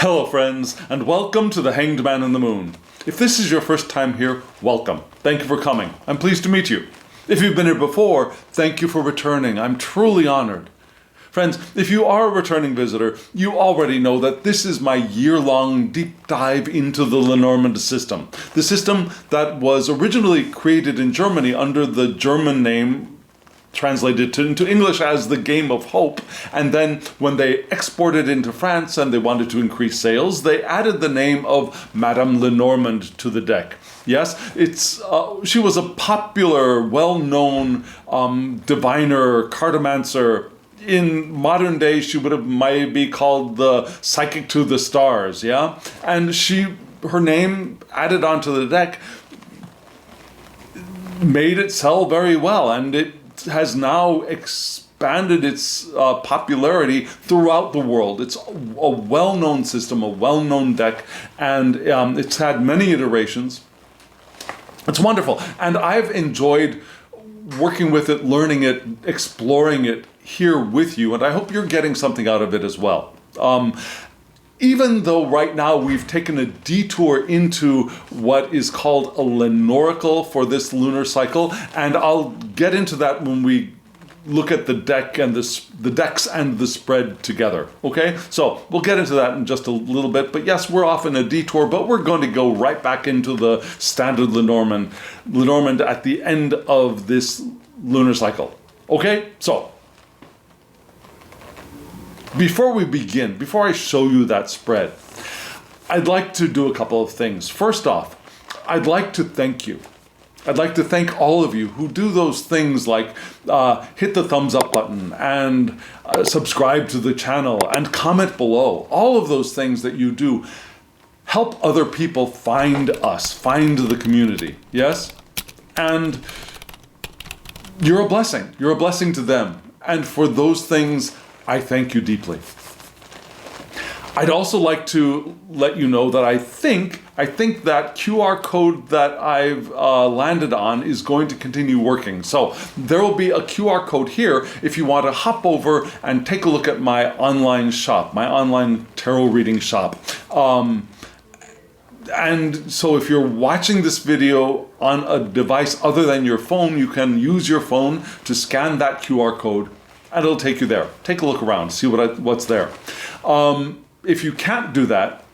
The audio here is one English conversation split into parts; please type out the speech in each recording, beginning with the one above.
Hello friends, and welcome to The Hanged Man in the Moon. If this is your first time here, welcome. Thank you for coming. I'm pleased to meet you. If you've been here before, thank you for returning. I'm truly honored. Friends, if you are a returning visitor, you already know that this is my year-long deep dive into the Lenormand system. The system that was originally created in Germany under the German name translated into English as the Game of Hope, and then when they exported into France and they wanted to increase sales, they added the name of Madame Lenormand to the deck. Yes, she was a popular, well-known diviner, cartomancer. In modern days, she would have might be called the psychic to the stars, yeah? And her name added onto the deck made it sell very well, and it has now expanded its popularity throughout the world. It's a well-known system, a well-known deck, and it's had many iterations. It's wonderful, and I've enjoyed working with it, learning it, exploring it here with you, and I hope you're getting something out of it as well. Even though right now we've taken a detour into what is called a Lenormand for this lunar cycle, and I'll get into that when we look at the deck and the decks and the spread together, okay? So we'll get into that in just a little bit, but yes, we're off in a detour, but we're going to go right back into the standard Lenormand at the end of this lunar cycle, okay? So before we begin, before I show you that spread, I'd like to do a couple of things. First off, I'd like to thank you. I'd like to thank all of you who do those things like hit the thumbs up button and subscribe to the channel and comment below. All of those things that you do help other people find us, find the community, yes? And you're a blessing. You're a blessing to them. And for those things, I thank you deeply. I'd also like to let you know that I think that QR code that I've landed on is going to continue working. So there will be a QR code here if you want to hop over and take a look at my online shop, my online tarot reading shop. And so if you're watching this video on a device other than your phone, you can use your phone to scan that QR code and it'll take you there. Take a look around, see what's there. If you can't do that,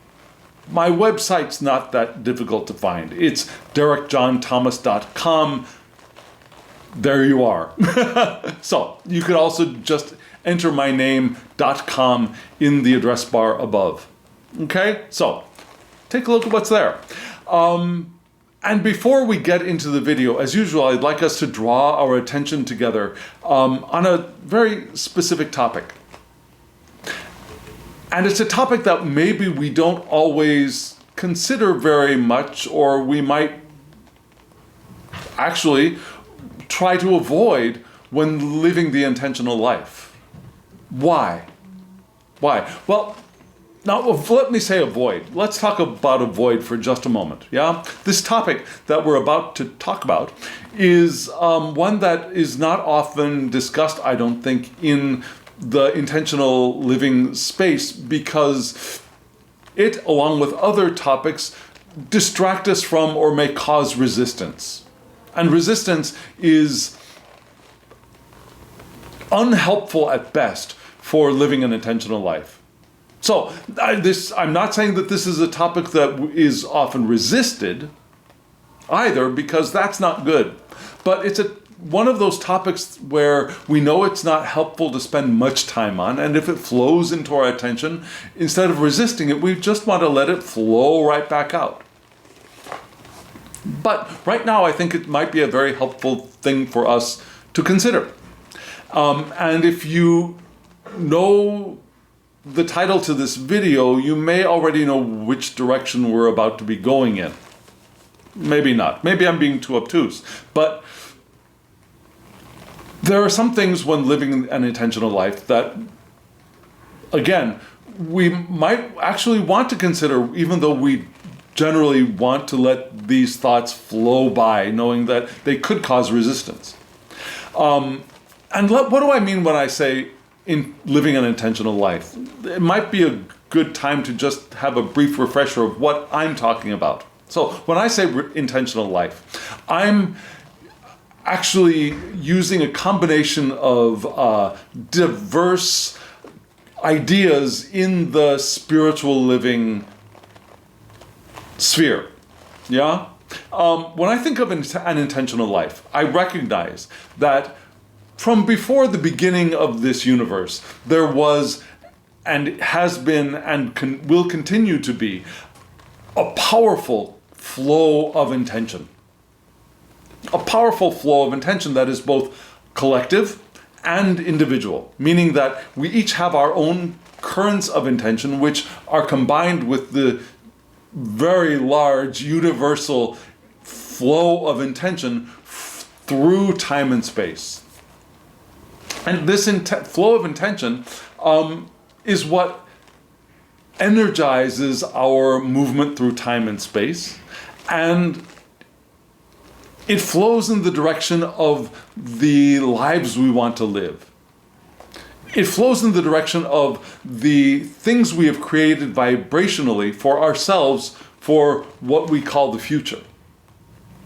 my website's not that difficult to find. It's derekjohnthomas.com. There you are. So you could also just enter my name.com in the address bar above. Okay, so take a look at what's there. And before we get into the video, as usual, I'd like us to draw our attention together on a very specific topic. And it's a topic that maybe we don't always consider very much, or we might actually try to avoid when living the intentional life. Why? Why? Well, now, let me say avoid. Let's talk about avoid for just a moment, yeah? This topic that we're about to talk about is one that is not often discussed, I don't think, in the intentional living space because it, along with other topics, distract us from or may cause resistance. And resistance is unhelpful at best for living an intentional life. So I'm not saying that this is a topic that is often resisted either, because that's not good. But it's one of those topics where we know it's not helpful to spend much time on, and if it flows into our attention, instead of resisting it, we just want to let it flow right back out. But right now, I think it might be a very helpful thing for us to consider. And if you know the title to this video, you may already know which direction we're about to be going in. Maybe not. Maybe I'm being too obtuse. But there are some things when living an intentional life that, again, we might actually want to consider, even though we generally want to let these thoughts flow by, knowing that they could cause resistance. And what do I mean when I say in living an intentional life? It might be a good time to just have a brief refresher of what I'm talking about. So when I say intentional life, I'm actually using a combination of diverse ideas in the spiritual living sphere. Yeah? When I think of an intentional life, I recognize that from before the beginning of this universe, there was and has been and will continue to be a powerful flow of intention. A powerful flow of intention that is both collective and individual, meaning that we each have our own currents of intention which are combined with the very large universal flow of intention through time and space. And this flow of intention is what energizes our movement through time and space, and it flows in the direction of the lives we want to live. It flows in the direction of the things we have created vibrationally for ourselves for what we call the future.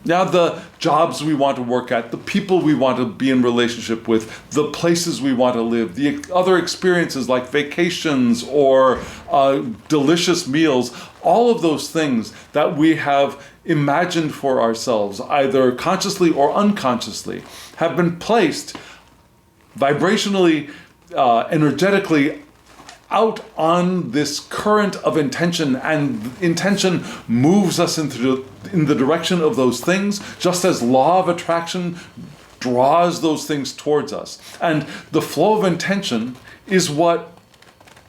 Now, the jobs we want to work at, the people we want to be in relationship with, the places we want to live, the other experiences like vacations or delicious meals, all of those things that we have imagined for ourselves, either consciously or unconsciously, have been placed vibrationally, energetically out on this current of intention, and intention moves us in the direction of those things, just as law of attraction draws those things towards us. And the flow of intention is what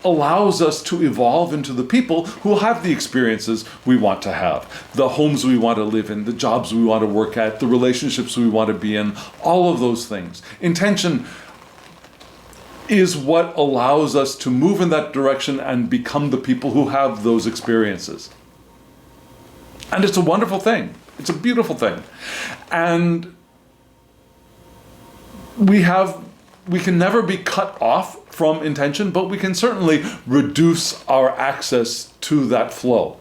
allows us to evolve into the people who have the experiences we want to have, the homes we want to live in, the jobs we want to work at, the relationships we want to be in, all of those things. Intention is what allows us to move in that direction and become the people who have those experiences. And it's a wonderful thing. It's a beautiful thing. And we can never be cut off from intention, but we can certainly reduce our access to that flow.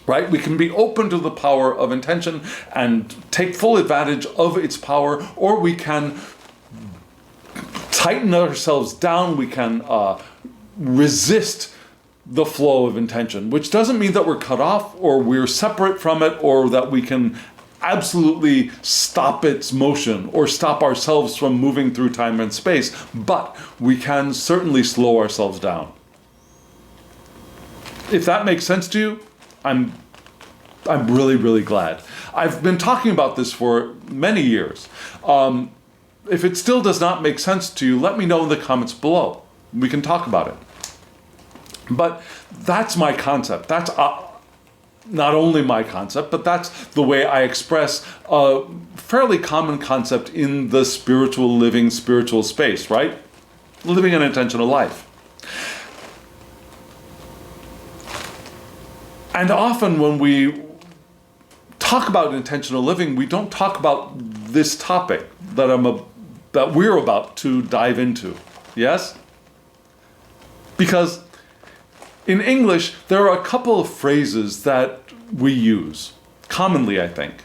Right? We can be open to the power of intention and take full advantage of its power, or we can tighten ourselves down, we can resist the flow of intention, which doesn't mean that we're cut off or we're separate from it or that we can absolutely stop its motion or stop ourselves from moving through time and space, but we can certainly slow ourselves down. If that makes sense to you, I'm really, really glad. I've been talking about this for many years. If it still does not make sense to you, let me know in the comments below. We can talk about it. But that's my concept. That's not only my concept, but that's the way I express a fairly common concept in the spiritual living, spiritual space, right? Living an intentional life. And often when we talk about intentional living, we don't talk about this topic that we're about to dive into. Yes? Because in English, there are a couple of phrases that we use, commonly, I think.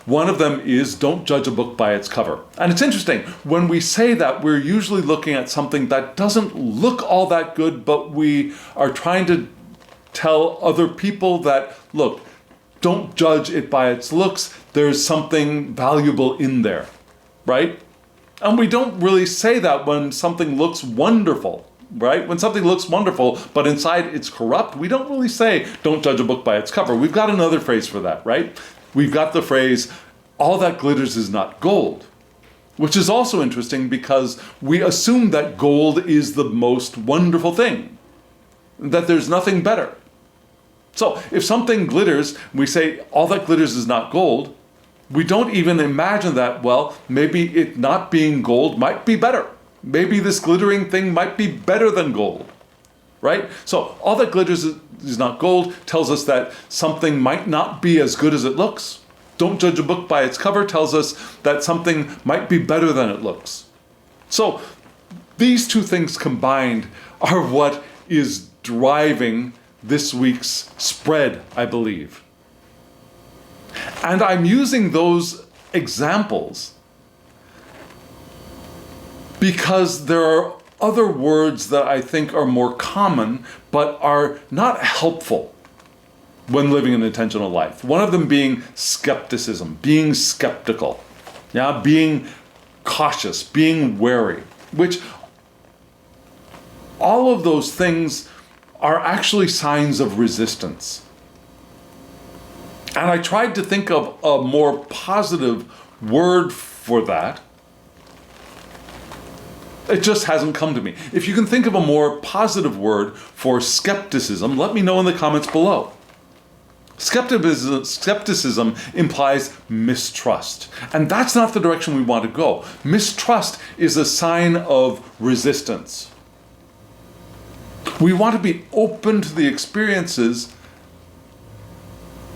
One of them is, don't judge a book by its cover. And it's interesting, when we say that, we're usually looking at something that doesn't look all that good, but we are trying to tell other people that, look, don't judge it by its looks, there's something valuable in there, right? And we don't really say that when something looks wonderful. Right? When something looks wonderful, but inside it's corrupt, we don't really say, don't judge a book by its cover. We've got another phrase for that, right? We've got the phrase, all that glitters is not gold, which is also interesting because we assume that gold is the most wonderful thing, that there's nothing better. So if something glitters, we say, all that glitters is not gold, we don't even imagine that, well, maybe it not being gold might be better. Maybe this glittering thing might be better than gold, right? So all that glitters is not gold tells us that something might not be as good as it looks. Don't judge a book by its cover tells us that something might be better than it looks. So these two things combined are what is driving this week's spread, I believe. And I'm using those examples because there are other words that I think are more common but are not helpful when living an intentional life. One of them being skepticism, being skeptical, being cautious, being wary, which all of those things are actually signs of resistance. And I tried to think of a more positive word for that. It just hasn't come to me. If you can think of a more positive word for skepticism, let me know in the comments below. Skepticism implies mistrust, and that's not the direction we want to go. Mistrust is a sign of resistance. We want to be open to the experiences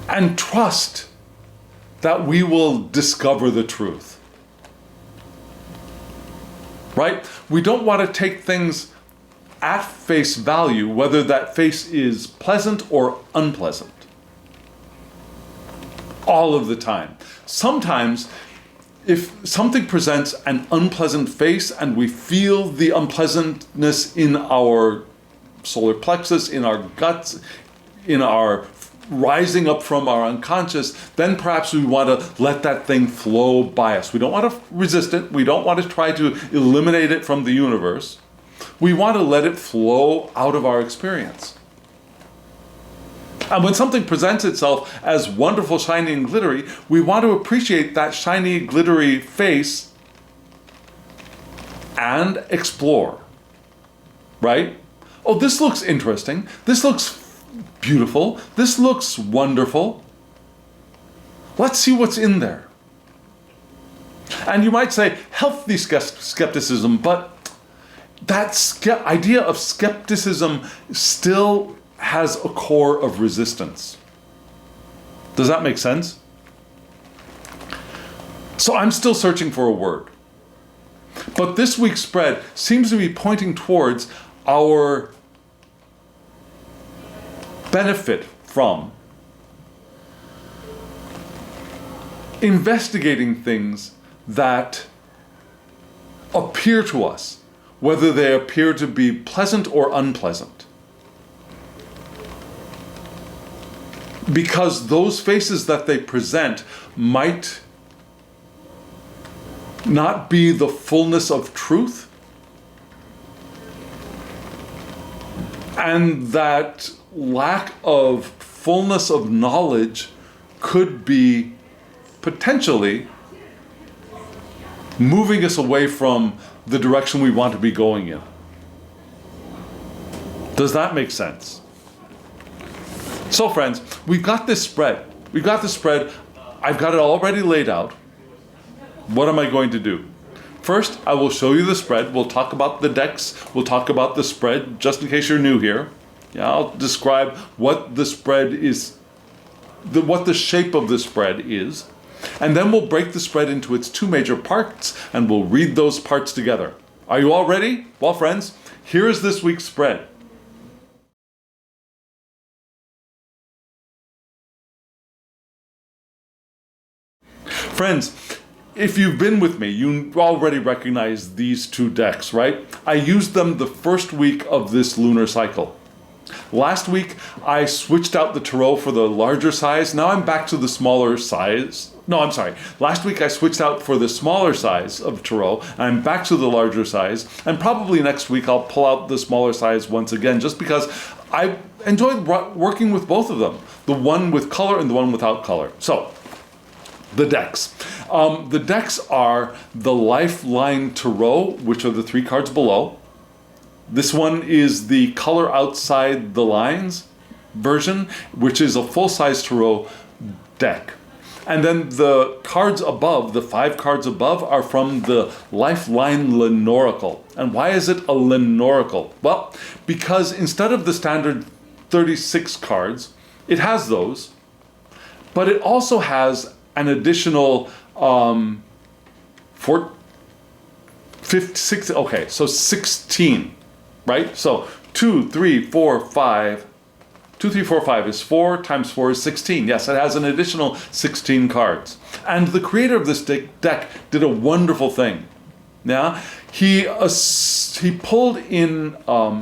and trust that we will discover the truth. Right? We don't want to take things at face value, whether that face is pleasant or unpleasant. All of the time. Sometimes, if something presents an unpleasant face and we feel the unpleasantness in our solar plexus, in our guts, in our rising up from our unconscious, then perhaps we want to let that thing flow by us. We don't want to resist it. We don't want to try to eliminate it from the universe. We want to let it flow out of our experience. And when something presents itself as wonderful, shiny, and glittery, we want to appreciate that shiny, glittery face and explore. Right? Oh, this looks interesting. This looks beautiful. This looks wonderful. Let's see what's in there. And you might say healthy skepticism, but that idea of skepticism still has a core of resistance. Does that make sense? So I'm still searching for a word. But this week's spread seems to be pointing towards our benefit from investigating things that appear to us, whether they appear to be pleasant or unpleasant. Because those faces that they present might not be the fullness of truth, and that lack of fullness of knowledge could be potentially moving us away from the direction we want to be going in. Does that make sense? So friends, we've got this spread. I've got it already laid out. What am I going to do? First, I will show you the spread. We'll talk about the decks. We'll talk about the spread, just in case you're new here. I'll describe what the spread is, what the shape of the spread is. And then we'll break the spread into its two major parts, and we'll read those parts together. Are you all ready? Well, friends, here is this week's spread. Friends, if you've been with me, you already recognize these two decks, right? I used them the first week of this lunar cycle. Last week, I switched out the tarot for the larger size. Now I'm back to the smaller size. No, I'm sorry. Last week I switched out for the smaller size of tarot, and I'm back to the larger size. And probably next week I'll pull out the smaller size once again, just because I enjoyed working with both of them. The one with color and the one without color. So, the decks. The decks are the Lifeline Tarot, which are the 3 cards below. This one is the Color Outside the Lines version, which is a full-size tarot deck. And then the cards above, the 5 cards above, are from the Lifeline Lenormand. And why is it a Lenormand? Well, because instead of the standard 36 cards, it has those, but it also has an additional 16, right? So 2, 3, 4, 5. 2, 3, 4, 5 is 4 times 4 is 16. Yes, it has an additional 16 cards. And the creator of this deck did a wonderful thing. Yeah, he pulled in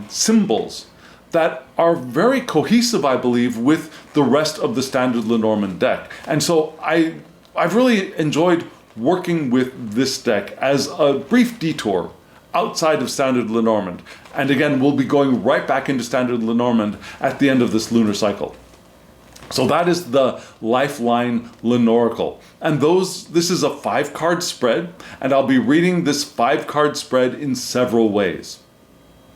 symbols that are very cohesive, I believe, with the rest of the standard Lenormand deck. And so I've really enjoyed working with this deck as a brief detour outside of standard Lenormand. And again, we'll be going right back into standard Lenormand at the end of this lunar cycle. So that is the Lifeline Lenoracle. And this is a 5-card spread, and I'll be reading this 5-card spread in several ways.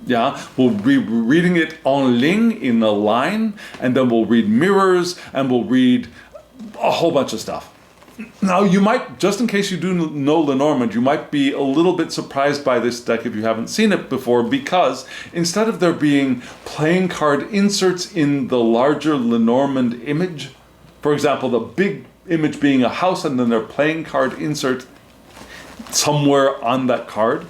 Yeah, we'll be reading it en ligne, in a line, and then we'll read mirrors, and we'll read a whole bunch of stuff. Now, you might, just in case you do know Lenormand, you might be a little bit surprised by this deck if you haven't seen it before, because instead of there being playing card inserts in the larger Lenormand image, for example, the big image being a house and then their playing card insert somewhere on that card,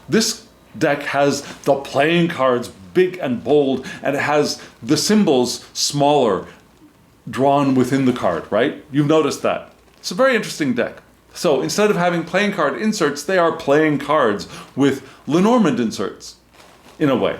this deck has the playing cards big and bold, and it has the symbols smaller, drawn within the card, right? You've noticed that. It's a very interesting deck. So instead of having playing card inserts, they are playing cards with Lenormand inserts, in a way.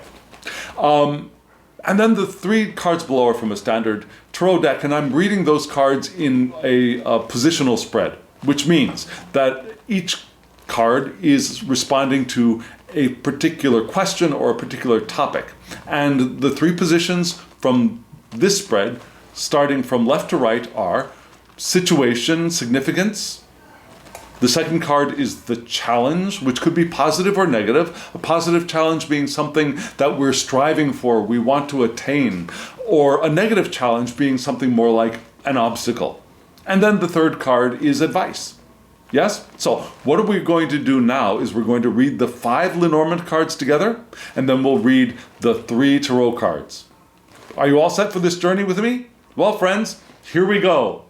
And then the 3 cards below are from a standard tarot deck, and I'm reading those cards in a positional spread, which means that each card is responding to a particular question or a particular topic. And the 3 positions from this spread, starting from left to right, are situation, significance. The second card is the challenge, which could be positive or negative. A positive challenge being something that we're striving for, we want to attain, or a negative challenge being something more like an obstacle. And then the third card is advice. Yes? So what are we going to do now is we're going to read the 5 Lenormand cards together, and then we'll read the 3 tarot cards. Are you all set for this journey with me? Well, friends, here we go.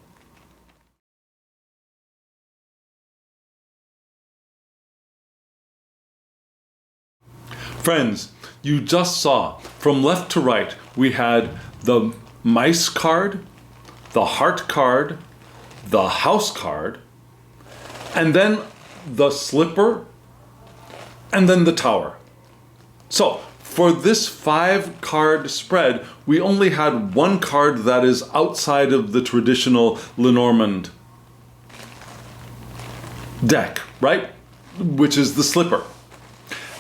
Friends, you just saw from left to right, we had the mice card, the heart card, the house card, and then the slipper, and then the tower. So for this 5-card spread, we only had 1 card that is outside of the traditional Lenormand deck, right? Which is the slipper.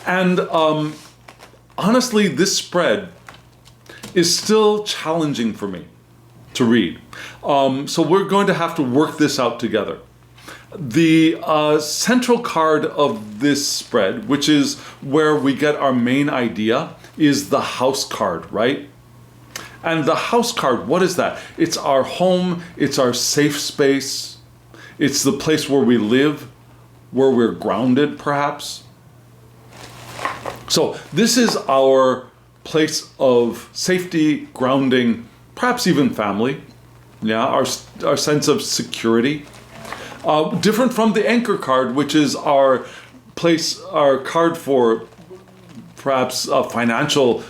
And honestly, this spread is still challenging for me to read. So we're going to have to work this out together. The central card of this spread, which is where we get our main idea, is the house card, right? And the house card, what is that? It's our home, it's our safe space, it's the place where we live, where we're grounded, perhaps. So this is our place of safety, grounding, perhaps even family, yeah, our sense of security. Different from the anchor card, which is our place, our card for perhaps financial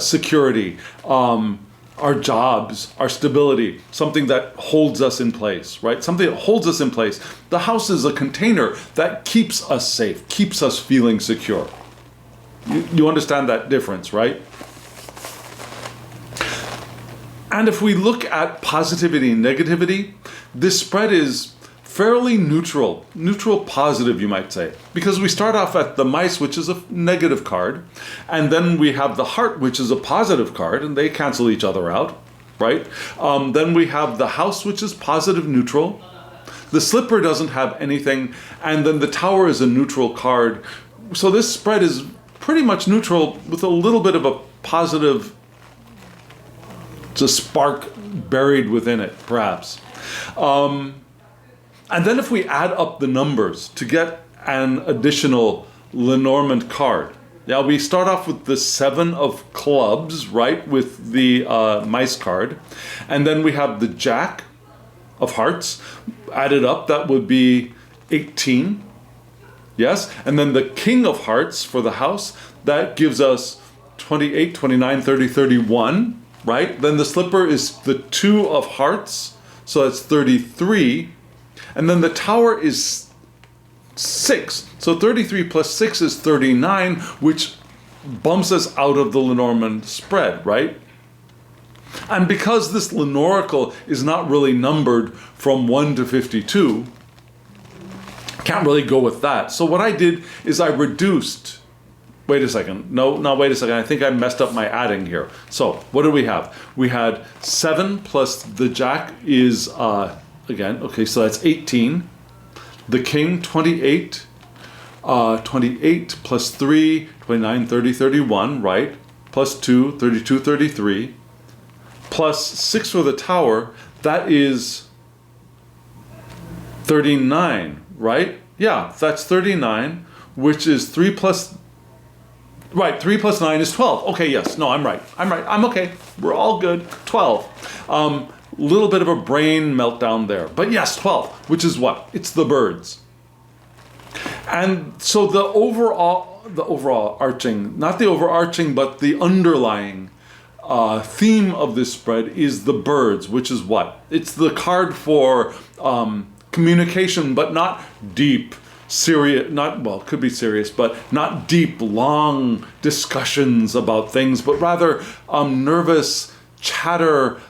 security, our jobs, our stability, something that holds us in place, right? Something that holds us in place. The house is a container that keeps us safe, keeps us feeling secure. You understand that difference, right? And if we look at positivity and negativity, this spread is fairly neutral positive, you might say, because we start off at the mice, which is a negative card, and then we have the heart, which is a positive card, and they cancel each other out, right? Then we have the house, which is positive neutral. The slipper doesn't have anything, and then the tower is a neutral card. So this spread is pretty much neutral with a little bit of a positive, it's a spark buried within it, perhaps. And then if we add up the numbers to get an additional Lenormand card, now we start off with the 7 of clubs, right, with the mice card, and then we have the jack of hearts. Added up, that would be 18. Yes, and then the king of hearts for the house, that gives us 28, 29, 30, 31, right? Then the slipper is the 2 of hearts, so that's 33. And then the tower is 6. So 33 plus 6 is 39, which bumps us out of the Lenormand spread, right? And because this Lenormand is not really numbered from 1 to 52, can't really go with that. So what I did is I reduced, wait a second, no, wait a second, I think I messed up my adding here. So what do we have? We had 7 plus the jack is, again, okay, so that's 18. The king, 28. 28 plus 3, 29, 30, 31, right? Plus 2, 32, 33. Plus 6 for the tower, that is 39, right? Yeah, that's 39, which is 3 plus, right, 3 plus 9 is 12. Okay, yes, no, I'm right, I'm okay. We're all good, 12. Little bit of a brain meltdown there. But yes, 12, which is what? It's the birds. And so the overarching, not the overarching, but the underlying theme of this spread is the birds, which is what? It's the card for communication, but not deep, serious, not, well, could be serious, but not deep, long discussions about things, but rather nervous chatter,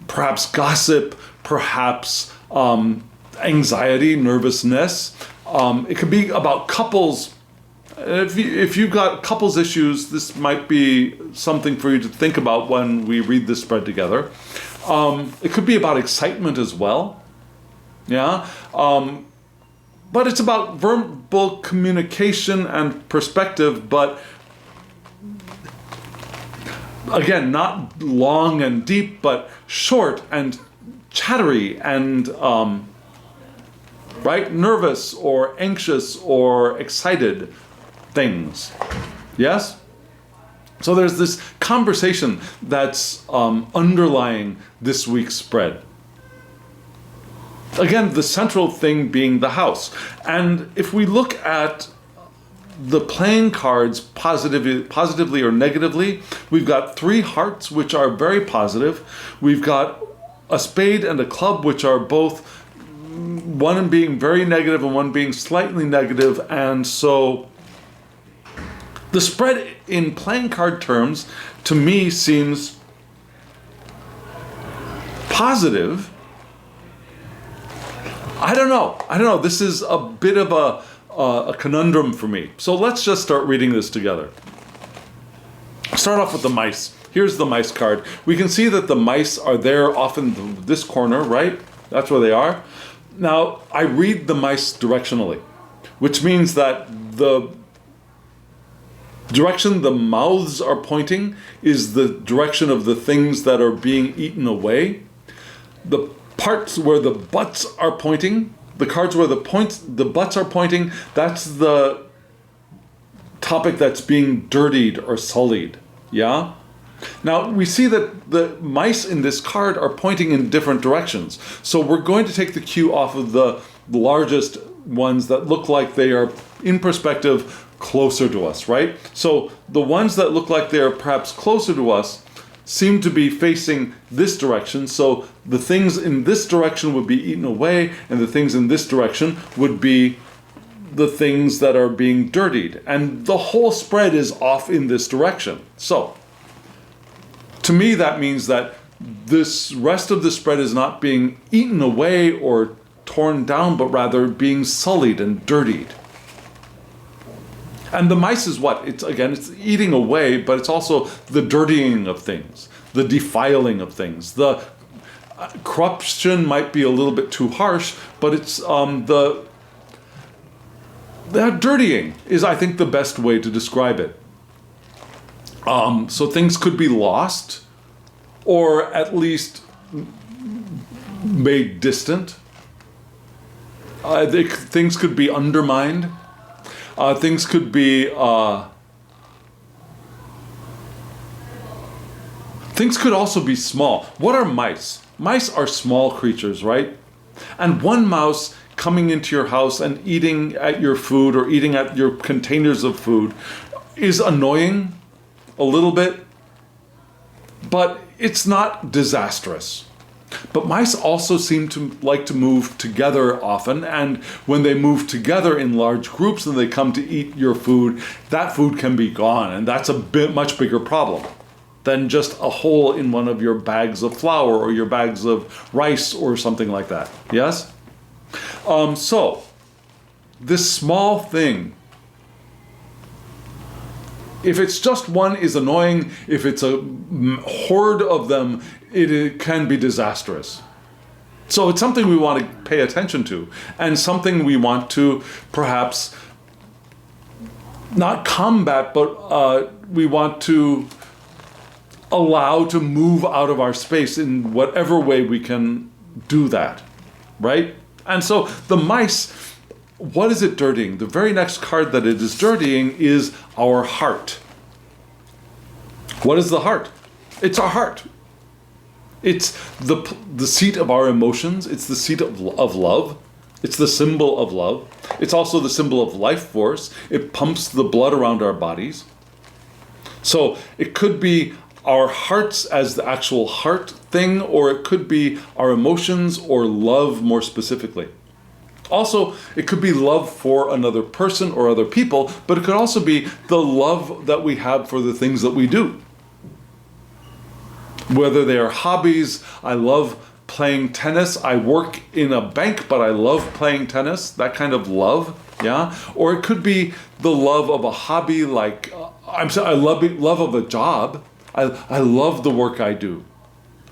perhaps gossip, perhaps anxiety, nervousness. It could be about couples. If you've got couples issues, this might be something for you to think about when we read this spread together. It could be about excitement as well. Yeah. But it's about verbal communication and perspective, but again, not long and deep, but short and chattery and right, nervous or anxious or excited things. Yes? So there's this conversation that's underlying this week's spread. Again, the central thing being the house. And if we look at the playing cards positively or negatively, we've got 3 hearts, which are very positive. We've got a spade and a club, which are both, one being very negative and one being slightly negative. And so the spread in playing card terms, to me, seems positive. I don't know. This is a bit of a conundrum for me. So let's just start reading this together. Start off with the mice. Here's the mice card. We can see that the mice are there off in this corner, right? That's where they are. Now, I read the mice directionally, which means that the direction the mouths are pointing is the direction of the things that are being eaten away. The parts where the butts are pointing, the cards where the butts are pointing, that's the topic that's being dirtied or sullied. Yeah? Now, we see that the mice in this card are pointing in different directions. So we're going to take the cue off of the largest ones that look like they are, in perspective, closer to us, right? So the ones that look like they're perhaps closer to us seem to be facing this direction. So the things in this direction would be eaten away, and the things in this direction would be the things that are being dirtied. And the whole spread is off in this direction. So to me, that means that this rest of the spread is not being eaten away or torn down, but rather being sullied and dirtied. And the mice is what? It's eating away, but it's also the dirtying of things, the defiling of things. The corruption might be a little bit too harsh, but it's the dirtying is, I think, the best way to describe it. So things could be lost, or at least made distant. Things could be undermined. Things could be things could also be small. What are mice? Mice are small creatures, right? And one mouse coming into your house and eating at your food or eating at your containers of food is annoying a little bit, but it's not disastrous. But mice also seem to like to move together often, and when they move together in large groups and they come to eat your food, that food can be gone, and that's much bigger problem than just a hole in one of your bags of flour or your bags of rice or something like that. Yes? So, this small thing, if it's just one, is annoying. If it's a horde of them, it can be disastrous. So it's something we want to pay attention to, and something we want to perhaps not combat, but we want to allow to move out of our space in whatever way we can do that, right? And so the mice, what is it dirtying? The very next card that it is dirtying is our heart. What is the heart? It's our heart. It's the seat of our emotions. It's the seat of love. It's the symbol of love. It's also the symbol of life force. It pumps the blood around our bodies. So it could be our hearts as the actual heart thing, or it could be our emotions or love more specifically. Also, it could be love for another person or other people, but it could also be the love that we have for the things that we do. Whether they are hobbies, I love playing tennis. I work in a bank, but I love playing tennis, that kind of love, yeah? Or it could be the love of a hobby, like, I love of a job. I love the work I do.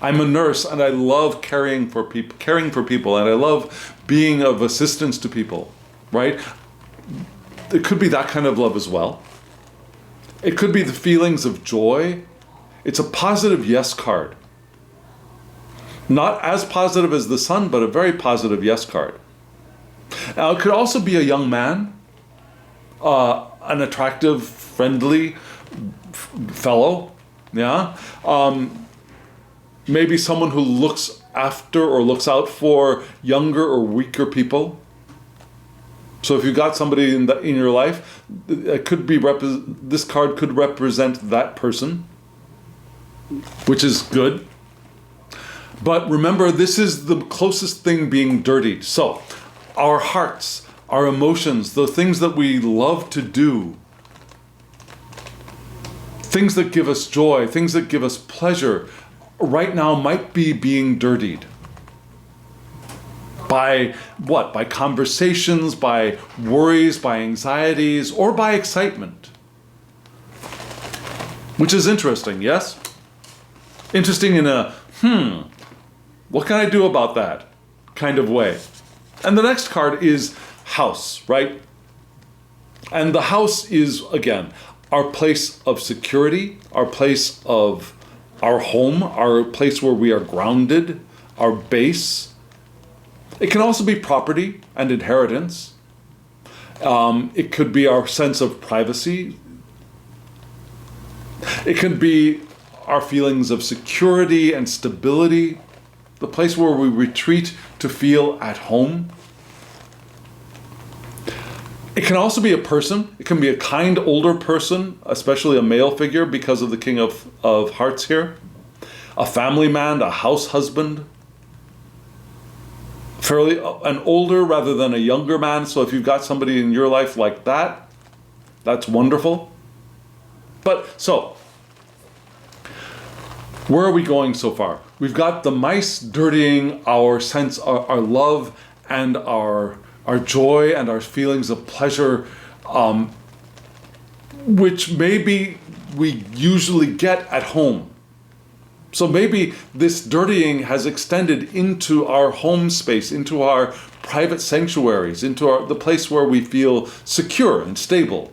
I'm a nurse and I love caring for people, and I love being of assistance to people, right? It could be that kind of love as well. It could be the feelings of joy. It's a positive yes card. Not as positive as the sun, but a very positive yes card. Now, it could also be a young man, an attractive, friendly fellow, yeah? Maybe someone who looks after or looks out for younger or weaker people. So if you've got somebody in your life, it could be this card could represent that person, which is good. But remember, this is the closest thing being dirtied. So our hearts, our emotions, the things that we love to do, things that give us joy, things that give us pleasure, right now might be being dirtied. By what? By conversations, by worries, by anxieties, or by excitement. Which is interesting, yes? Interesting in a, what can I do about that kind of way. And the next card is house, right? And the house is, again, our place of security, our place of our home, our place where we are grounded, our base. It can also be property and inheritance. It could be our sense of privacy. It can be our feelings of security and stability, the place where we retreat to feel at home. It can also be a person. It can be a kind older person, especially a male figure because of the King of Hearts here. A family man, a house husband. Fairly an older rather than a younger man. So if you've got somebody in your life like that, that's wonderful. But so, where are we going so far? We've got the mice dirtying our sense, our love and our joy and our feelings of pleasure, which maybe we usually get at home. So maybe this dirtying has extended into our home space, into our private sanctuaries, into the place where we feel secure and stable.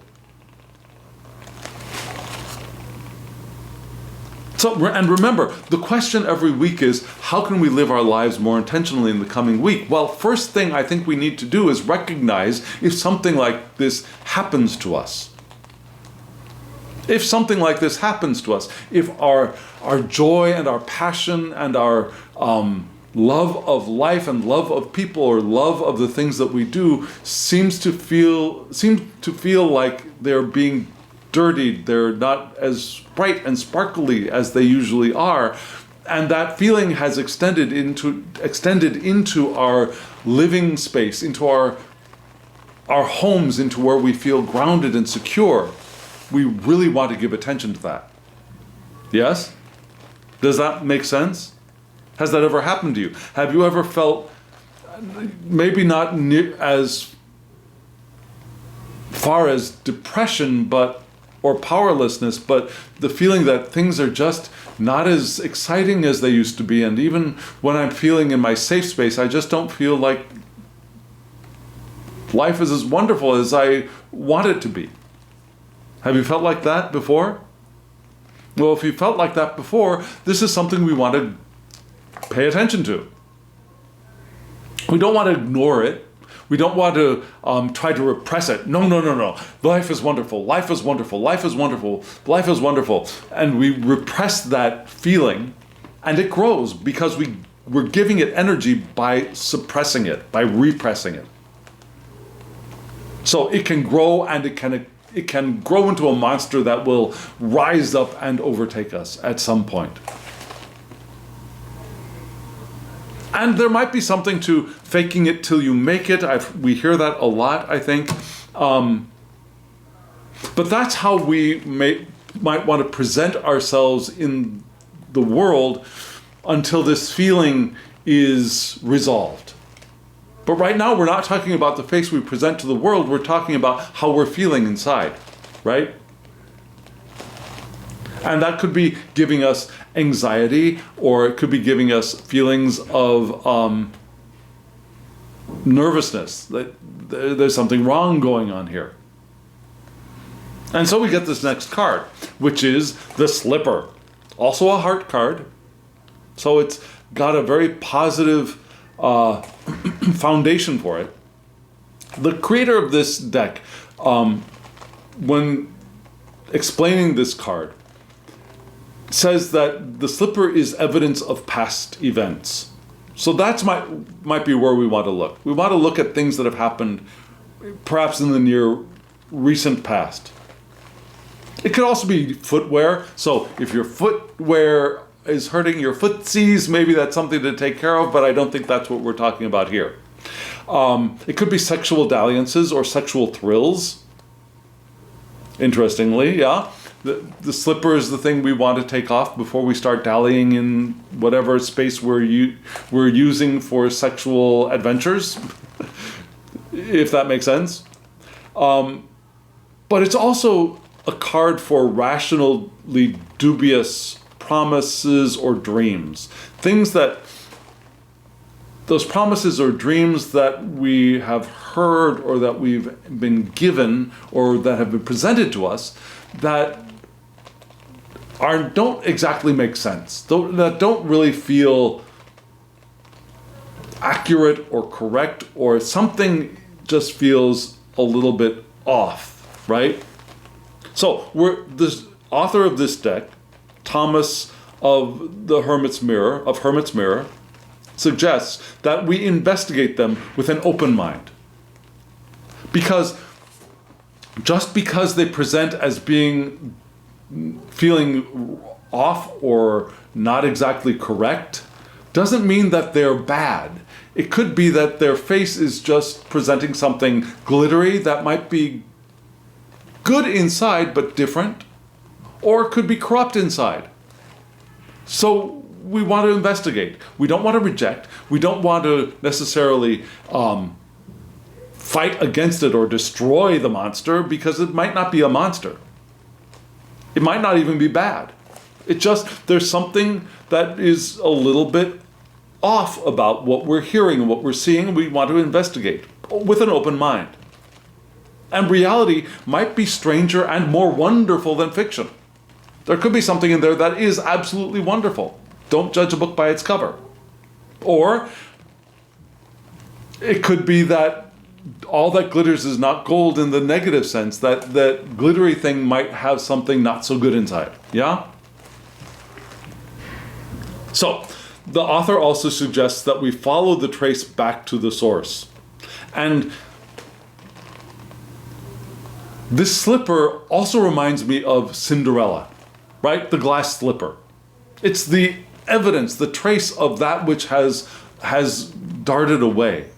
So, and remember, the question every week is, how can we live our lives more intentionally in the coming week? Well, first thing I think we need to do is recognize if something like this happens to us. If something like this happens to us, if our joy and our passion and our love of life and love of people or love of the things that we do seems to feel like they're being dirtied, they're not as bright and sparkly as they usually are. And that feeling has extended into our living space, into our homes, into where we feel grounded and secure. We really want to give attention to that. Yes? Does that make sense? Has that ever happened to you? Have you ever felt, maybe not as far as depression, or powerlessness, but the feeling that things are just not as exciting as they used to be, and even when I'm feeling in my safe space, I just don't feel like life is as wonderful as I want it to be. Have you felt like that before? Well, if you felt like that before, this is something we want to pay attention to. We don't want to ignore it. We don't want to try to repress it. No. Life is wonderful. Life is wonderful. Life is wonderful. Life is wonderful. And we repress that feeling, and it grows because we're giving it energy by suppressing it, by repressing it. So it can grow, and it can grow into a monster that will rise up and overtake us at some point. And there might be something to faking it till you make it. We hear that a lot, I think. But that's how we might want to present ourselves in the world until this feeling is resolved. But right now, we're not talking about the face we present to the world. We're talking about how we're feeling inside, right? And that could be giving us anxiety, or it could be giving us feelings of nervousness, that there's something wrong going on here. And so we get this next card, which is the slipper. Also a heart card. So it's got a very positive foundation for it. The creator of this deck, when explaining this card, says that the slipper is evidence of past events. So that's might be where we want to look. We want to look at things that have happened perhaps in the near recent past. It could also be footwear. So if your footwear is hurting your footsies, maybe that's something to take care of, but I don't think that's what we're talking about here. It could be sexual dalliances or sexual thrills. Interestingly, yeah. The slipper is the thing we want to take off before we start dallying in whatever space we're using for sexual adventures, if that makes sense. But it's also a card for rationally dubious promises or dreams. Those promises or dreams that we have heard, or that we've been given, or that have been presented to us, that don't exactly make sense, that don't really feel accurate or correct, or something just feels a little bit off, right? So the author of this deck, Thomas of Hermit's Mirror, suggests that we investigate them with an open mind. Because just because they present as feeling off or not exactly correct doesn't mean that they're bad. It could be that their face is just presenting something glittery that might be good inside but different, or it could be corrupt inside. So we want to investigate. We don't want to reject. We don't want to necessarily fight against it or destroy the monster, because it might not be a monster. It might not even be bad. There's something that is a little bit off about what we're hearing and what we're seeing, and we want to investigate with an open mind. And reality might be stranger and more wonderful than fiction. There could be something in there that is absolutely wonderful. Don't judge a book by its cover. Or it could be that all that glitters is not gold in the negative sense, that glittery thing might have something not so good inside. Yeah? So, the author also suggests that we follow the trace back to the source. And This slipper also reminds me of Cinderella, right? The glass slipper. It's the evidence, the trace of that which has darted away.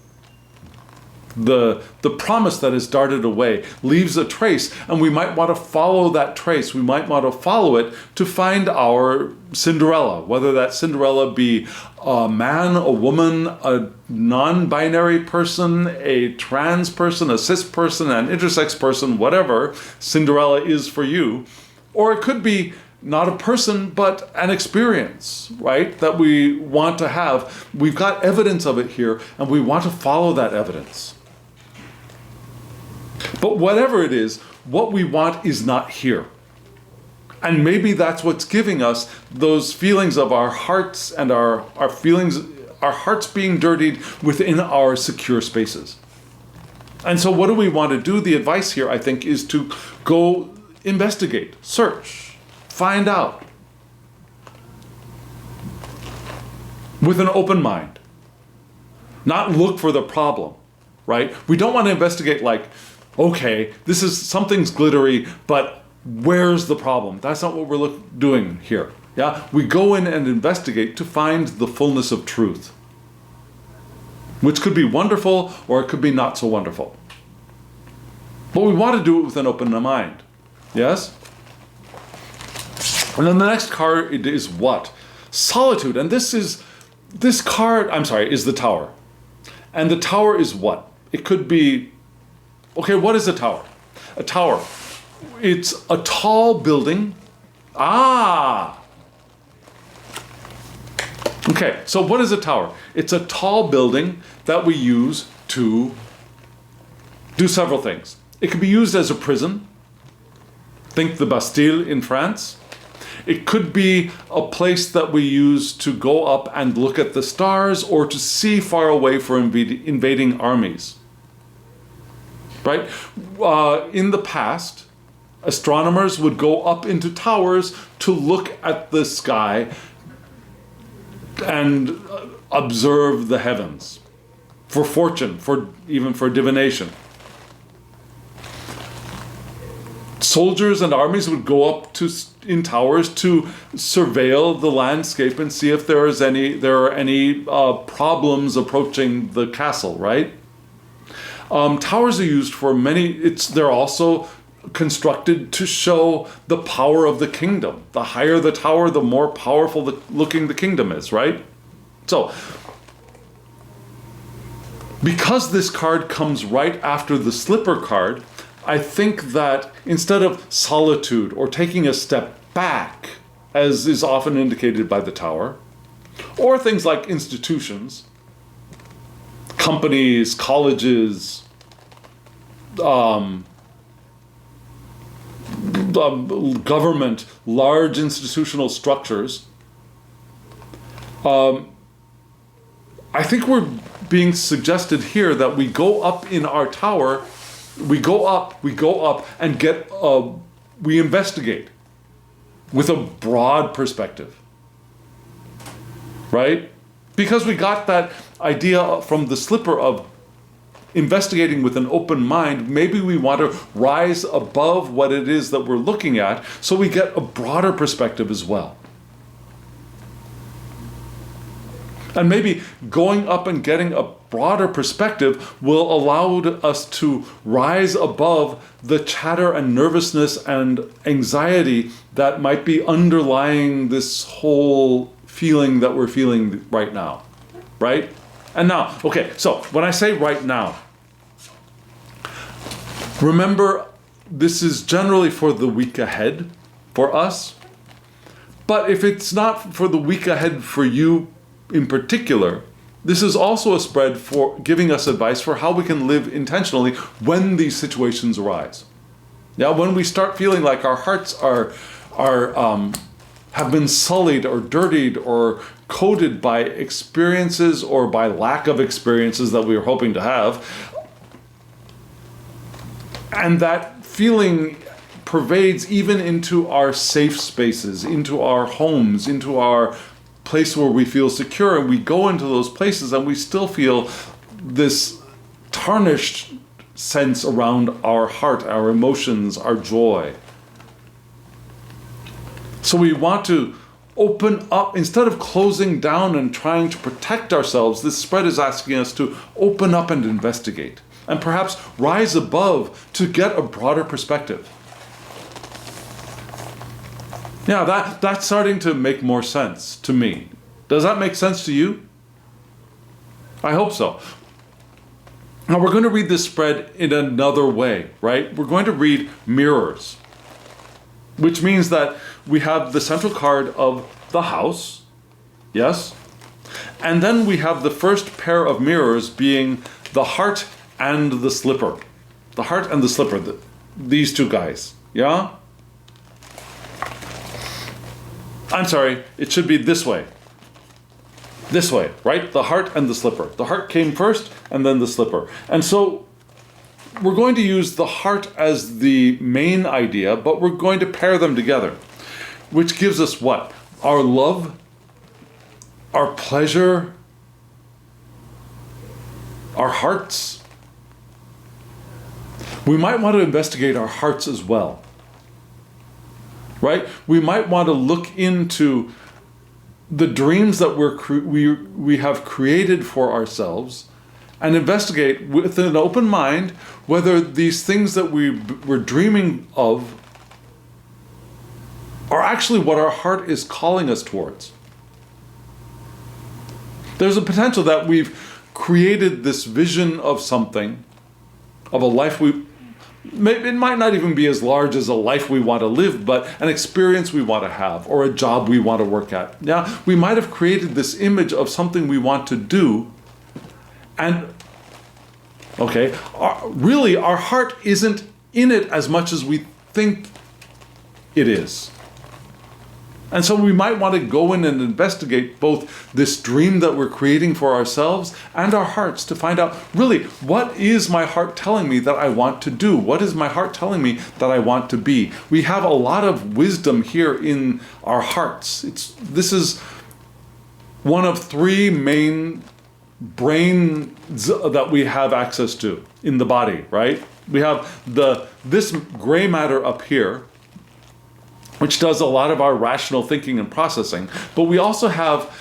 The promise that has darted away leaves a trace, and we might want to follow that trace. We might want to follow it to find our Cinderella, whether that Cinderella be a man, a woman, a non-binary person, a trans person, a cis person, an intersex person, whatever Cinderella is for you. Or it could be not a person, but an experience, right, that we want to have. We've got evidence of it here, and we want to follow that evidence. But whatever it is, what we want is not here. And maybe that's what's giving us those feelings of our hearts and our feelings, our hearts being dirtied within our secure spaces. And so what do we want to do? The advice here, I think, is to go investigate, search, find out with an open mind. Not look for the problem, right? We don't want to investigate like, okay, this is something's glittery, but where's the problem? That's not what we're doing here. Yeah, we go in and investigate to find the fullness of truth, which could be wonderful or it could be not so wonderful. But we want to do it with an open mind. Yes? And then the next card is what? Solitude. And this card, is the tower. And the tower is what? It could be, okay, what is a tower? A tower, it's a tall building. Okay, so what is a tower? It's a tall building that we use to do several things. It can be used as a prison. Think the Bastille in France. It could be a place that we use to go up and look at the stars or to see far away for invading armies. Right? In the past, astronomers would go up into towers to look at the sky and observe the heavens for fortune, even for divination. Soldiers and armies would go up in towers to surveil the landscape and see if there are any problems approaching the castle, right? Towers are used for many. They're also constructed to show the power of the kingdom. The higher the tower, the more powerful looking the kingdom is, right? So, because this card comes right after the slipper card, I think that instead of solitude or taking a step back, as is often indicated by the tower, or things like institutions, companies, colleges, government, large institutional structures, I think we're being suggested here that we go up in our tower, we go up and we investigate with a broad perspective, right? Because we got that idea from the slipper of investigating with an open mind, maybe we want to rise above what it is that we're looking at so we get a broader perspective as well. And maybe going up and getting a broader perspective will allow us to rise above the chatter and nervousness and anxiety that might be underlying this whole feeling that we're feeling right now, right? And now, okay, so when I say right now, remember, this is generally for the week ahead for us. But if it's not for the week ahead for you in particular, this is also a spread for giving us advice for how we can live intentionally when these situations arise. Now, when we start feeling like our hearts have been sullied or dirtied or coded by experiences or by lack of experiences that we were hoping to have, and that feeling pervades even into our safe spaces, into our homes, into our place where we feel secure, and we go into those places and we still feel this tarnished sense around our heart, our emotions, our joy. So we want to open up, instead of closing down and trying to protect ourselves, this spread is asking us to open up and investigate, and perhaps rise above to get a broader perspective. Yeah, that's starting to make more sense to me. Does that make sense to you? I hope so. Now we're going to read this spread in another way, right? We're going to read mirrors, which means that we have the central card of the house, yes? And then we have the first pair of mirrors being the heart and the slipper. The heart and the slipper, these two guys, yeah? I'm sorry, it should be this way. This way, right? The heart and the slipper. The heart came first and then the slipper. And so we're going to use the heart as the main idea, but we're going to pair them together, which gives us what? Our love, our pleasure, our hearts. We might want to investigate our hearts as well. Right? We might want to look into the dreams that we have created for ourselves and investigate with an open mind whether these things that we're dreaming of are actually what our heart is calling us towards. There's a potential that we've created this vision of something, of a life it might not even be as large as a life we want to live, but an experience we want to have, or a job we want to work at. Yeah, we might have created this image of something we want to do, and really our heart isn't in it as much as we think it is. And so we might want to go in and investigate both this dream that we're creating for ourselves and our hearts to find out, really, what is my heart telling me that I want to do? What is my heart telling me that I want to be? We have a lot of wisdom here in our hearts. This is one of three main brains that we have access to in the body, right? We have this gray matter up here, which does a lot of our rational thinking and processing. But we also have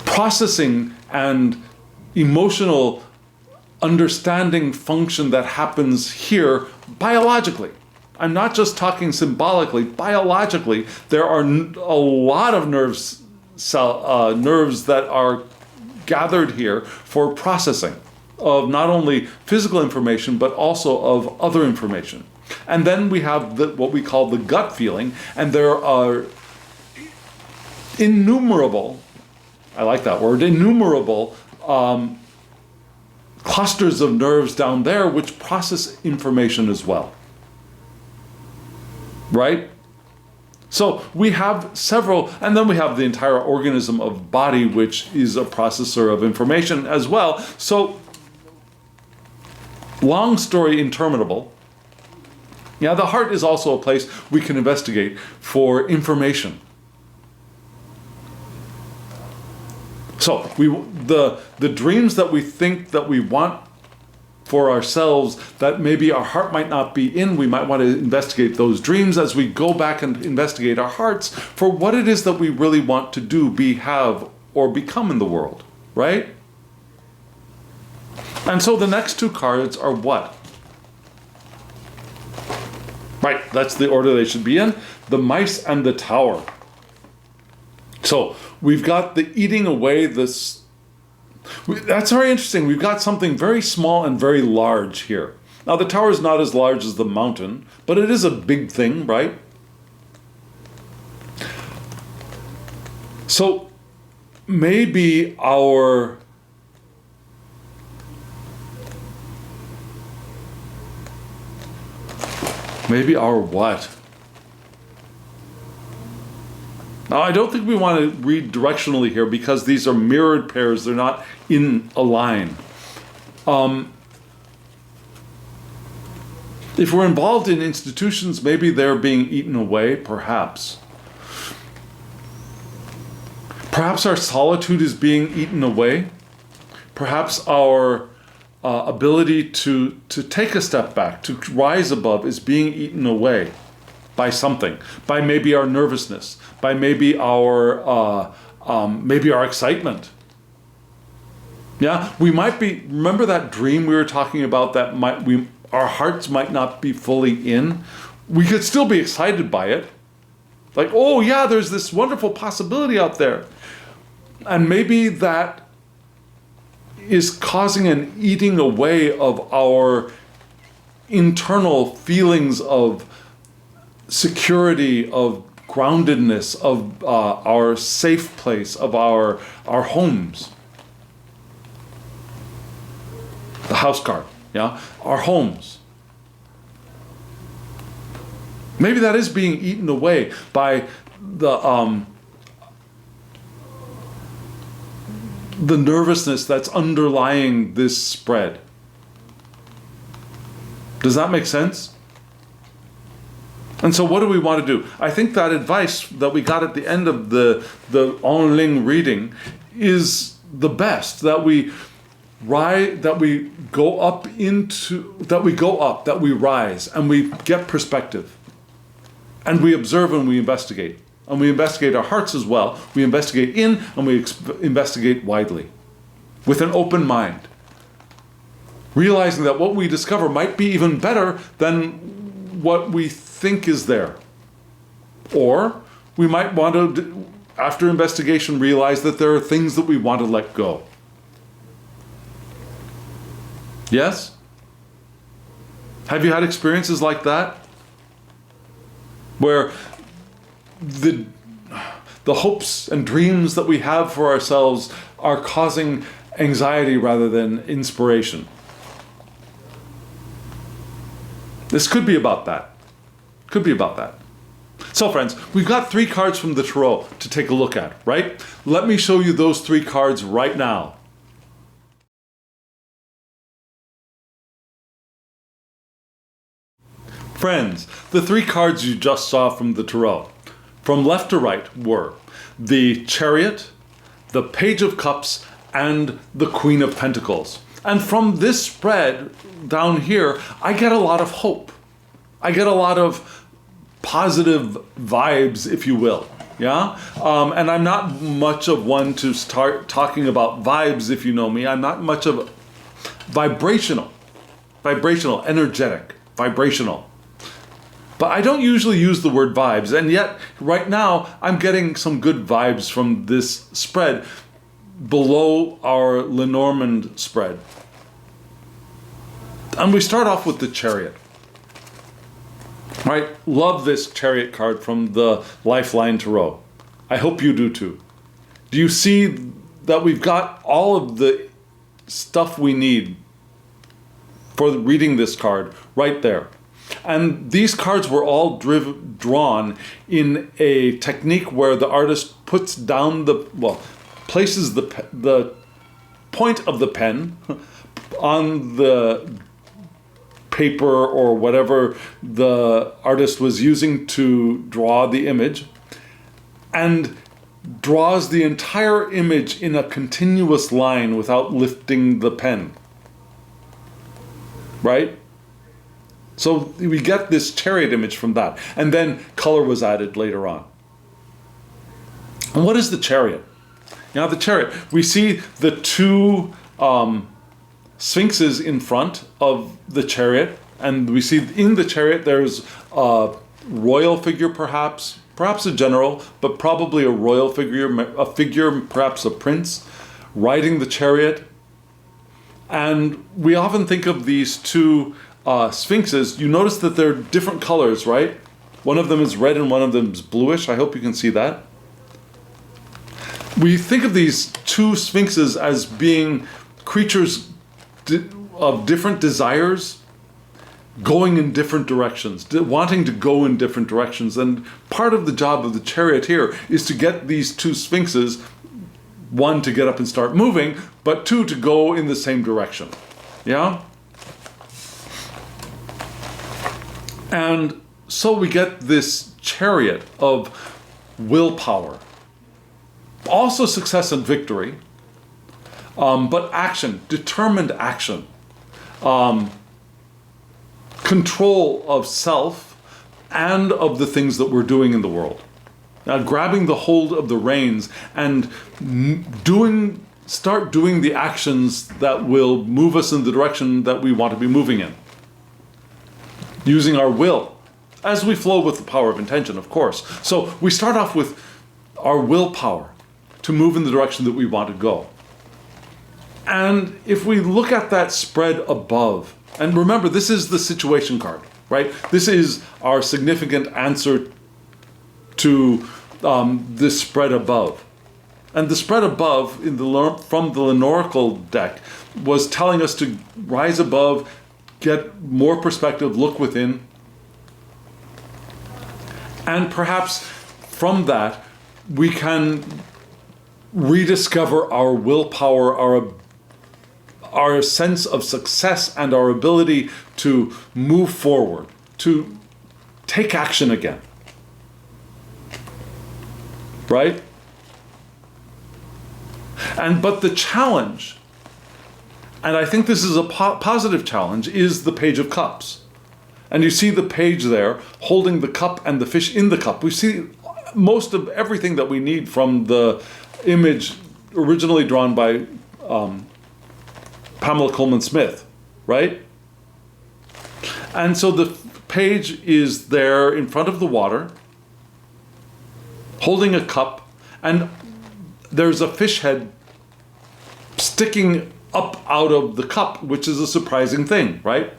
processing and emotional understanding function that happens here biologically. I'm not just talking symbolically. Biologically, there are a lot of nerves that are gathered here for processing of not only physical information, but also of other information. And then we have what we call the gut feeling, and there are innumerable, I like that word, innumerable clusters of nerves down there which process information as well. Right? So we have several, and then we have the entire organism of body, which is a processor of information as well. So long story interminable. Yeah, the heart is also a place we can investigate for information. So the dreams that we think that we want for ourselves that maybe our heart might not be in, we might want to investigate those dreams as we go back and investigate our hearts for what it is that we really want to do, be, have, or become in the world, right? And so the next two cards are what? Right, that's the order they should be in. The mice and the tower. So we've got the eating away this. That's very interesting. We've got something very small and very large here. Now the tower is not as large as the mountain, but it is a big thing, right? So maybe our what? Now, I don't think we want to read directionally here because these are mirrored pairs. They're not in a line. If we're involved in institutions, maybe they're being eaten away, perhaps. Perhaps our solitude is being eaten away. Perhaps our ability to take a step back, to rise above, is being eaten away by something, by maybe our nervousness, by maybe our excitement. Yeah, we might be. Remember that dream we were talking about that our hearts might not be fully in. We could still be excited by it, like, oh yeah, there's this wonderful possibility out there, and maybe that is causing an eating away of our internal feelings of security, of groundedness, of our safe place, of our homes. The house card, yeah? Our homes. Maybe that is being eaten away by the nervousness that's underlying this spread. Does that make sense? And so what do we want to do? I think that advice that we got at the end of the En Ling reading is the best, that we go up, that we rise, and we get perspective. And we observe and we investigate. And we investigate our hearts as well. We investigate in and we investigate widely. With an open mind. Realizing that what we discover might be even better than what we think is there. Or we might want to, after investigation, realize that there are things that we want to let go. Yes? Have you had experiences like that? Where the hopes and dreams that we have for ourselves are causing anxiety rather than inspiration. This could be about that. Could be about that. So friends, we've got 3 cards from the Tarot to take a look at, right? Let me show you those 3 cards right now. Friends, the 3 cards you just saw from the Tarot, from left to right, were the Chariot, the Page of Cups, and the Queen of Pentacles. And from this spread down here, I get a lot of hope. I get a lot of positive vibes, if you will. Yeah? And I'm not much of one to start talking about vibes, if you know me. I'm not much of vibrational, energetic, vibrational. But I don't usually use the word vibes, and yet right now I'm getting some good vibes from this spread below our Lenormand spread. And we start off with the Chariot. Right? Love this Chariot card from the Lifeline Tarot. I hope you do too. Do you see that we've got all of the stuff we need for reading this card right there? And these cards were all drawn in a technique where the artist puts down places the point of the pen on the paper or whatever the artist was using to draw the image, and draws the entire image in a continuous line without lifting the pen. Right? So we get this Chariot image from that. And then color was added later on. And what is the Chariot? Now the Chariot, we see the 2 sphinxes in front of the Chariot. And we see in the Chariot there's a royal figure perhaps a general, but probably a royal figure, perhaps a prince, riding the Chariot. And we often think of these 2 sphinxes. You notice that they're different colors, right? One of them is red and one of them is bluish. I hope you can see that. We think of these 2 sphinxes as being creatures of different desires, going in different directions, wanting to go in different directions. And part of the job of the Chariot here is to get these 2 sphinxes, 1, to get up and start moving, but 2, to go in the same direction. Yeah? And so we get this Chariot of willpower. Also success and victory. but action, determined action, control of self and of the things that we're doing in the world. Now, grabbing the hold of the reins and start doing the actions that will move us in the direction that we want to be moving in. Using our will, as we flow with the power of intention, of course. So we start off with our willpower to move in the direction that we want to go. And if we look at that spread above, and remember, this is the situation card, right? This is our significant answer to this spread above. And the spread above from the Lenormand deck was telling us to rise above, get more perspective, look within. And perhaps from that, we can rediscover our willpower, our sense of success, and our ability to move forward, to take action again. Right? But the challenge, and I think this is a positive challenge, is the Page of Cups. And you see the page there holding the cup and the fish in the cup. We see most of everything that we need from the image originally drawn by Pamela Coleman Smith, right? And so the page is there in front of the water, holding a cup, and there's a fish head sticking up out of the cup, which is a surprising thing, right?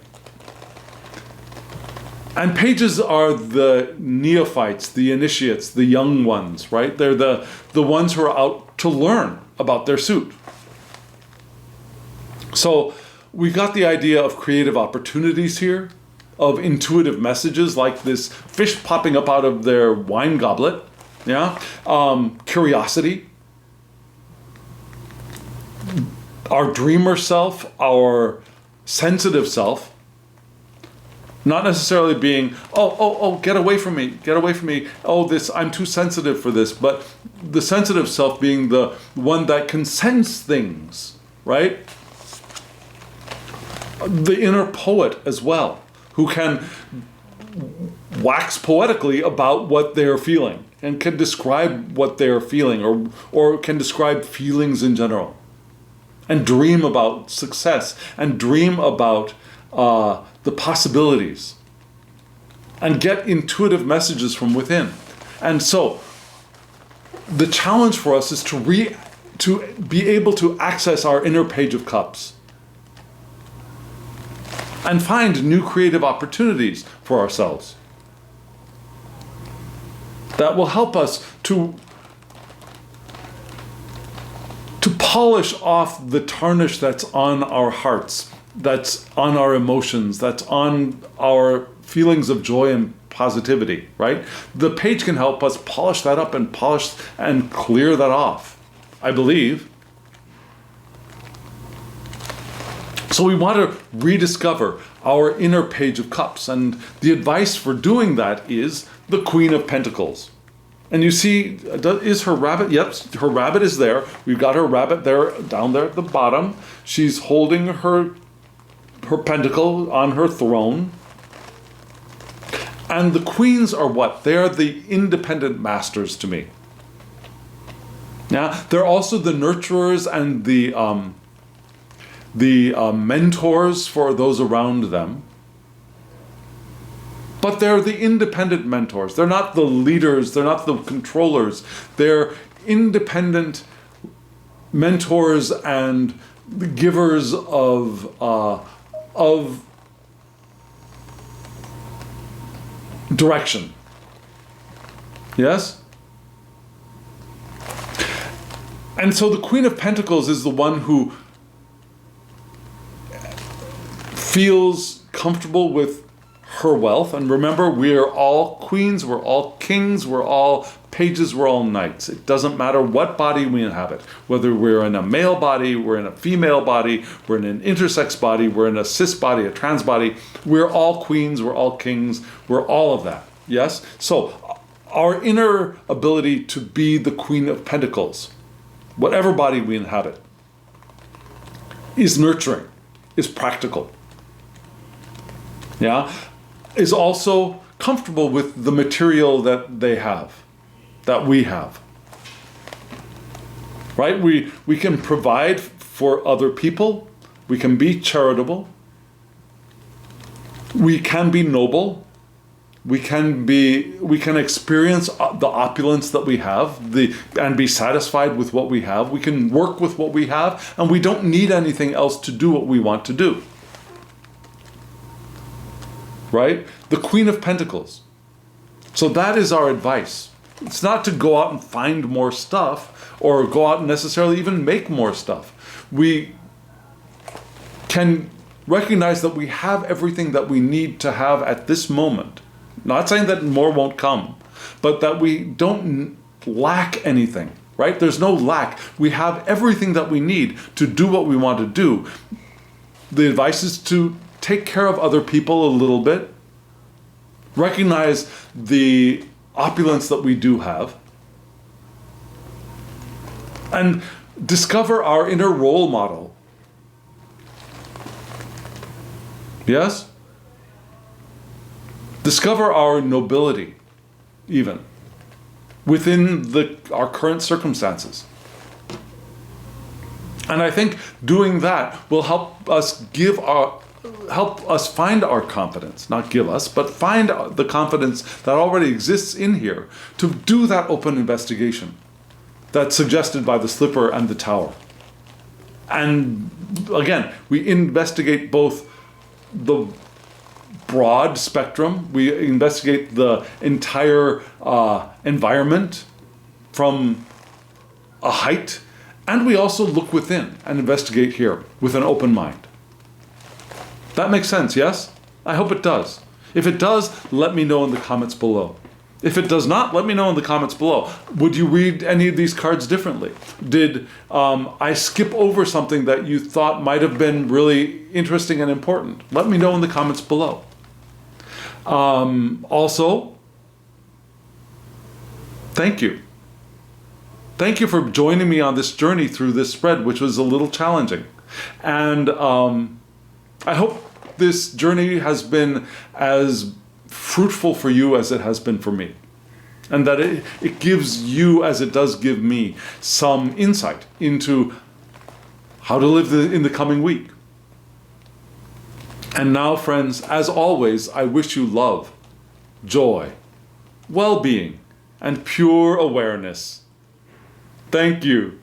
And pages are the neophytes, the initiates, the young ones, right? They're the ones who are out to learn about their suit. So we got the idea of creative opportunities here, of intuitive messages like this fish popping up out of their wine goblet, yeah? Curiosity, our dreamer self, our sensitive self, not necessarily being, get away from me, I'm too sensitive for this, but the sensitive self being the one that can sense things, right? The inner poet as well, who can wax poetically about what they're feeling and can describe what they're feeling or can describe feelings in general and dream about success and dream about the possibilities and get intuitive messages from within. And so the challenge for us is to be able to access our inner Page of Cups and find new creative opportunities for ourselves that will help us to polish off the tarnish that's on our hearts, that's on our emotions, that's on our feelings of joy and positivity, right? The page can help us polish that up and polish and clear that off, I believe. So we want to rediscover our inner Page of Cups, and the advice for doing that is the Queen of Pentacles. And you see, is her rabbit? Yep, her rabbit is there. We've got her rabbit there, down there at the bottom. She's holding her pentacle on her throne. And the queens are what? They're the independent masters to me. Now, they're also the nurturers and the mentors for those around them. But they're the independent mentors. They're not the leaders. They're not the controllers. They're independent mentors and the givers of direction. Yes? And so the Queen of Pentacles is the one who feels comfortable with her wealth. And remember, we are all queens, we're all kings, we're all pages, we're all knights. It doesn't matter what body we inhabit, whether we're in a male body, we're in a female body, we're in an intersex body, we're in a cis body, a trans body. We're all queens, we're all kings, we're all of that. Yes? So our inner ability to be the Queen of Pentacles, whatever body we inhabit, is nurturing, is practical. Yeah, is also comfortable with the material that they have, that we have. Right? We can provide for other people. We can be charitable. We can be noble. We can experience the opulence that we have, and be satisfied with what we have. We can work with what we have, and we don't need anything else to do what we want to do. Right? The Queen of Pentacles. So that is our advice. It's not to go out and find more stuff, or go out and necessarily even make more stuff. We can recognize that we have everything that we need to have at this moment. Not saying that more won't come, but that we don't lack anything, right? There's no lack. We have everything that we need to do what we want to do. The advice is to take care of other people a little bit, recognize the opulence that we do have, and discover our inner role model. Yes? Discover our nobility, even, within our current circumstances. And I think doing that will help us find our confidence, not give us, but find the confidence that already exists in here to do that open investigation that's suggested by the slipper and the tower. And again, we investigate both the broad spectrum, we investigate the entire environment from a height, and we also look within and investigate here with an open mind. That makes sense, yes? I hope it does. If it does, let me know in the comments below. If it does not, let me know in the comments below. Would you read any of these cards differently? Did I skip over something that you thought might have been really interesting and important? Let me know in the comments below. Also, thank you. Thank you for joining me on this journey through this spread, which was a little challenging. And I hope this journey has been as fruitful for you as it has been for me. And that it gives you, as it does give me, some insight into how to live in the coming week. And now, friends, as always, I wish you love, joy, well-being, and pure awareness. Thank you.